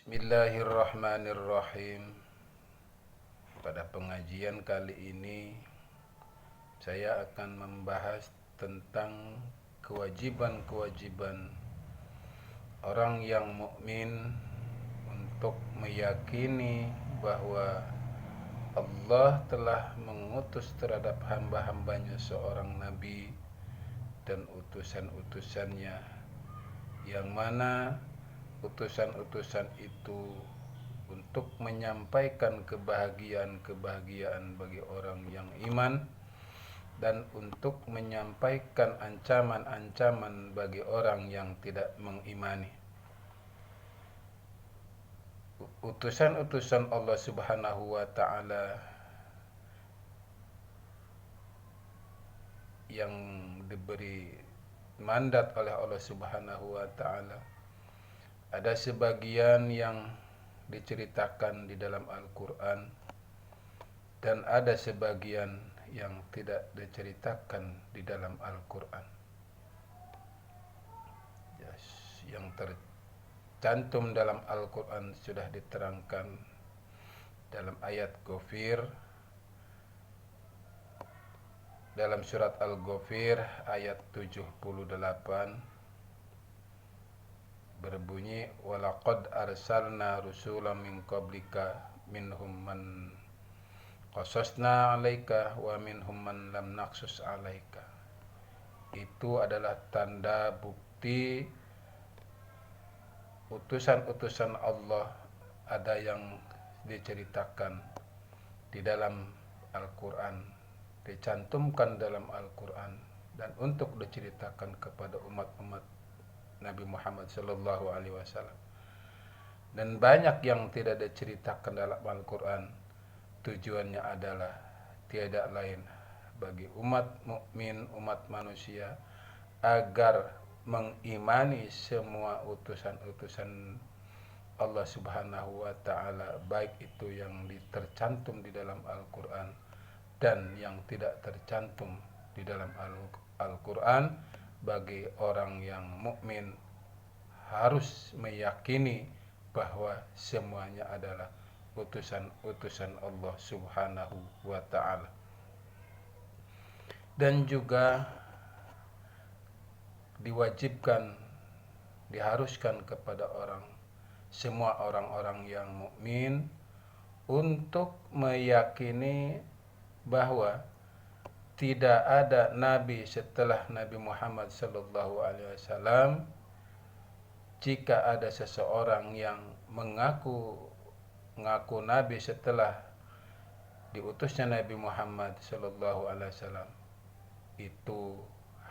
Bismillahirrahmanirrahim. Pada pengajian kali ini saya akan membahas tentang kewajiban-kewajiban orang yang mukmin untuk meyakini bahwa Allah telah mengutus terhadap hamba-hambanya seorang nabi dan utusan-utusannya, yang mana utusan-utusan itu untuk menyampaikan kebahagiaan-kebahagiaan bagi orang yang iman dan untuk menyampaikan ancaman-ancaman bagi orang yang tidak mengimani. Utusan-utusan Allah Subhanahu wa taala yang diberi mandat oleh Allah Subhanahu wa taala, ada sebagian yang diceritakan di dalam Al-Quran dan ada sebagian yang tidak diceritakan di dalam Al-Quran. Yang tercantum dalam Al-Quran sudah diterangkan dalam ayat Ghafir, dalam surat Al-Ghafir ayat 78 berbunyi, walaqad arsalna rusulan min qablika minhum man qasasna 'alaika wa minhum man lam naqsus 'alaika. Itu adalah tanda bukti utusan-utusan Allah ada yang diceritakan di dalam Al-Quran, dicantumkan dalam Al-Quran dan untuk diceritakan kepada umat-umat Nabi Muhammad sallallahu alaihi wasallam. Dan banyak yang tidak diceritakan dalam Al-Quran. Tujuannya adalah tiada lain bagi umat mukmin, umat manusia, agar mengimani semua utusan-utusan Allah Subhanahu wa taala, baik itu yang tercantum di dalam Al-Quran dan yang tidak tercantum di dalam Al-Quran. Bagi orang yang mukmin harus meyakini bahwa semuanya adalah utusan-utusan Allah Subhanahu wa taala. Dan juga diwajibkan, diharuskan kepada semua orang-orang yang mukmin untuk meyakini bahwa tidak ada nabi setelah Nabi Muhammad sallallahu alaihi wasallam. Jika ada seseorang yang mengaku nabi setelah diutusnya Nabi Muhammad sallallahu alaihi wasallam, itu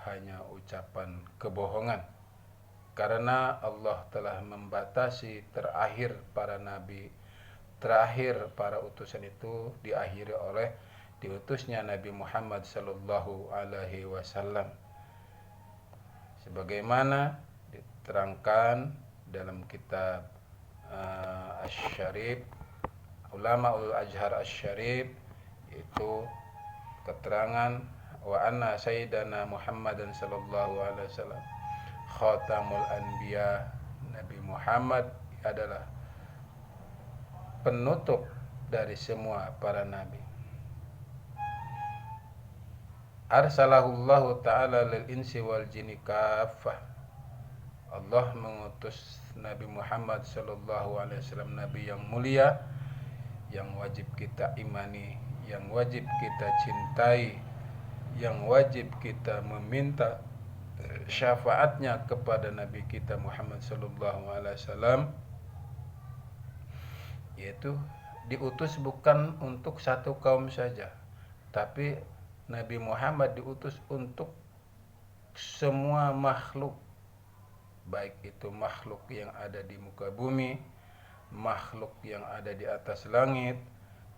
hanya ucapan kebohongan. Karena Allah telah membatasi terakhir para nabi, terakhir para utusan itu diakhiri oleh diutusnya Nabi Muhammad sallallahu alaihi wasallam, sebagaimana diterangkan dalam kitab Asy-Syarif, Ulamaul Azhar Asy-Syarif, itu keterangan wa anna sayyidana Muhammadan sallallahu alaihi wasallam khatamul anbiya. Nabi Muhammad adalah penutup dari semua para nabi. Arsalahullahu ta'ala lil insi wal jinni kaffah. Allah mengutus Nabi Muhammad sallallahu alaihi wasallam, nabi yang mulia, yang wajib kita imani, yang wajib kita cintai, yang wajib kita meminta syafaatnya kepada Nabi kita Muhammad sallallahu alaihi wasallam, yaitu diutus bukan untuk satu kaum saja, tapi Nabi Muhammad diutus untuk semua makhluk, baik itu makhluk yang ada di muka bumi, makhluk yang ada di atas langit,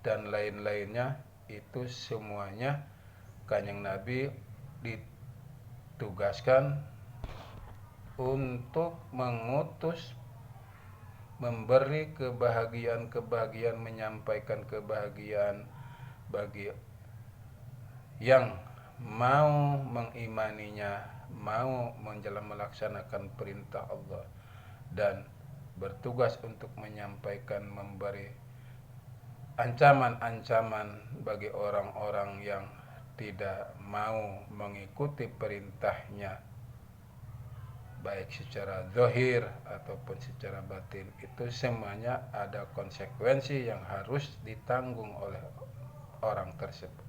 dan lain-lainnya. Itu semuanya Kanjeng Nabi ditugaskan untuk mengutus, memberi kebahagiaan-kebahagiaan, menyampaikan kebahagiaan bagi yang mau mengimaninya, mau melaksanakan perintah Allah, dan bertugas untuk menyampaikan, memberi ancaman-ancaman bagi orang-orang yang tidak mau mengikuti perintahnya, baik secara zahir ataupun secara batin. Itu semuanya ada konsekuensi yang harus ditanggung oleh orang tersebut.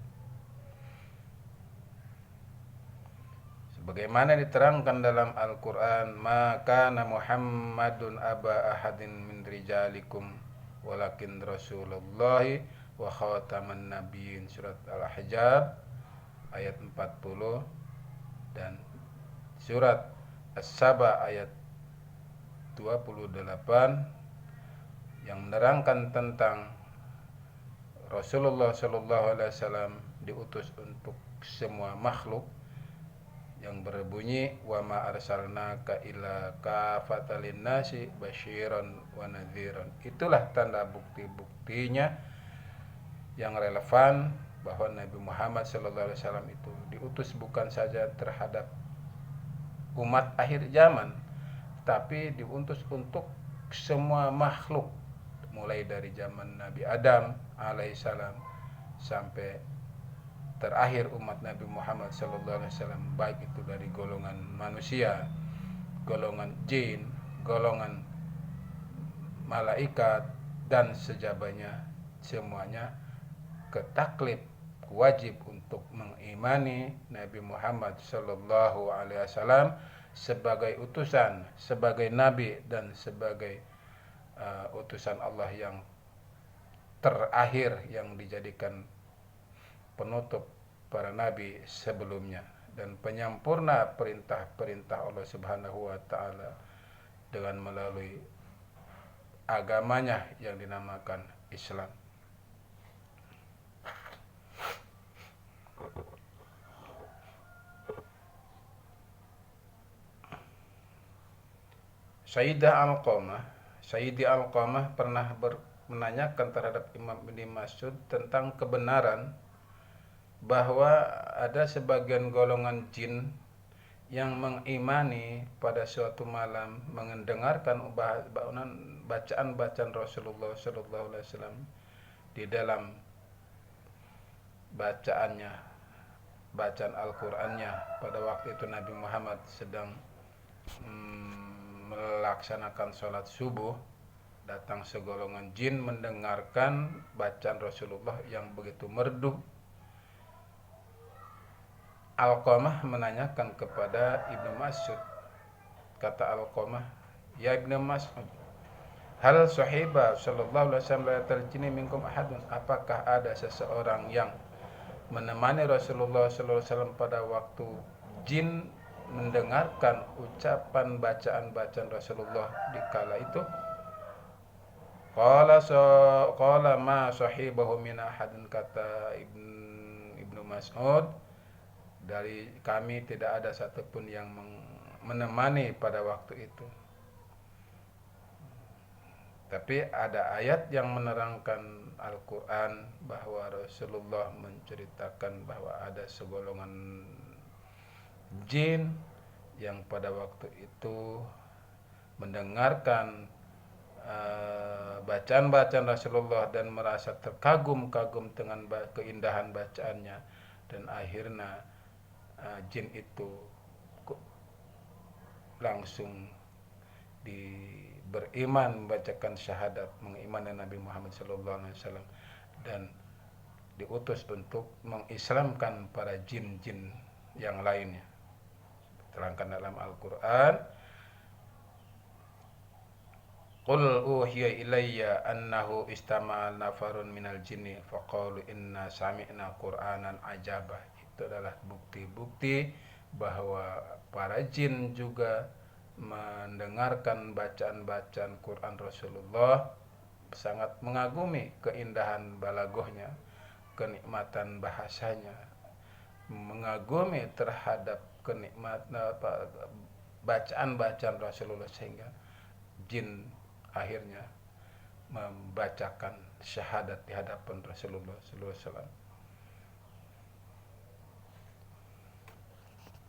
Sebagaimana diterangkan dalam Al-Quran, maka Muhammadun aba ahadin min rijalikum walakin Rasulullahi wa khataman nabiyyin, surat Al-Ahzab ayat 40 dan surat As-Saba ayat 28 yang menerangkan tentang Rasulullah sallallahu alaihi wasallam diutus untuk semua makhluk, yang berbunyi wa ma arsalnaka illa kafatan linnasi basyiran wa nadhiran. Itulah tanda bukti-buktinya yang relevan bahwa Nabi Muhammad sallallahu alaihi wasallam itu diutus bukan saja terhadap umat akhir zaman, tapi diutus untuk semua makhluk, mulai dari zaman Nabi Adam alaihissalam sampai terakhir umat Nabi Muhammad sallallahu alaihi wasallam, baik itu dari golongan manusia, golongan jin, golongan malaikat dan sejabanya, semuanya ketaklif wajib untuk mengimani Nabi Muhammad sallallahu alaihi wasallam sebagai utusan, sebagai nabi dan sebagai utusan Allah yang terakhir, yang dijadikan penutup para nabi sebelumnya dan penyampurna perintah-perintah Allah Subhanahu wa taala dengan melalui agamanya yang dinamakan Islam. Sayyidi Alqamah pernah menanyakan terhadap Imam Ibn Mas'ud tentang kebenaran bahwa ada sebagian golongan jin yang mengimani pada suatu malam mendengarkan bacaan-bacaan Rasulullah sallallahu alaihi wasallam. Di dalam bacaan Al-Qur'annya pada waktu itu Nabi Muhammad sedang melaksanakan sholat subuh, datang segolongan jin mendengarkan bacaan Rasulullah yang begitu merdu. Alqamah menanyakan kepada Ibnu Mas'ud, kata Alqamah, ya Ibnu Mas'ud, hal sahiba sallallahu alaihi wasallam la tarjini minkum ahadun, apakah ada seseorang yang menemani Rasulullah sallallahu alaihi wasallam pada waktu jin mendengarkan ucapan bacaan-bacaan Rasulullah di kala itu? Qala ma sahibahu min ahadin, kata Ibnu Mas'ud, dari kami tidak ada satupun yang menemani pada waktu itu. Tapi ada ayat yang menerangkan Al-Quran bahwa Rasulullah menceritakan bahwa ada segolongan jin yang pada waktu itu mendengarkan bacaan-bacaan Rasulullah dan merasa terkagum-kagum dengan keindahan bacaannya, dan akhirnya jin itu langsung beriman, membacakan syahadat, mengimani Nabi Muhammad SAW, dan diutus untuk mengislamkan para jin-jin yang lainnya. Terangkan dalam Al-Quran, Qul uhiya ilayya annahu istama'a nafarun minal jinni faqalu inna sami'na Qur'anan ajaba. Itu adalah bukti-bukti bahwa para jin juga mendengarkan bacaan-bacaan Quran Rasulullah, sangat mengagumi keindahan balaghahnya, kenikmatan bahasanya, mengagumi terhadap kenikmatan bacaan-bacaan Rasulullah, sehingga jin akhirnya membacakan syahadat di hadapan Rasulullah sallallahu alaihi wasallam.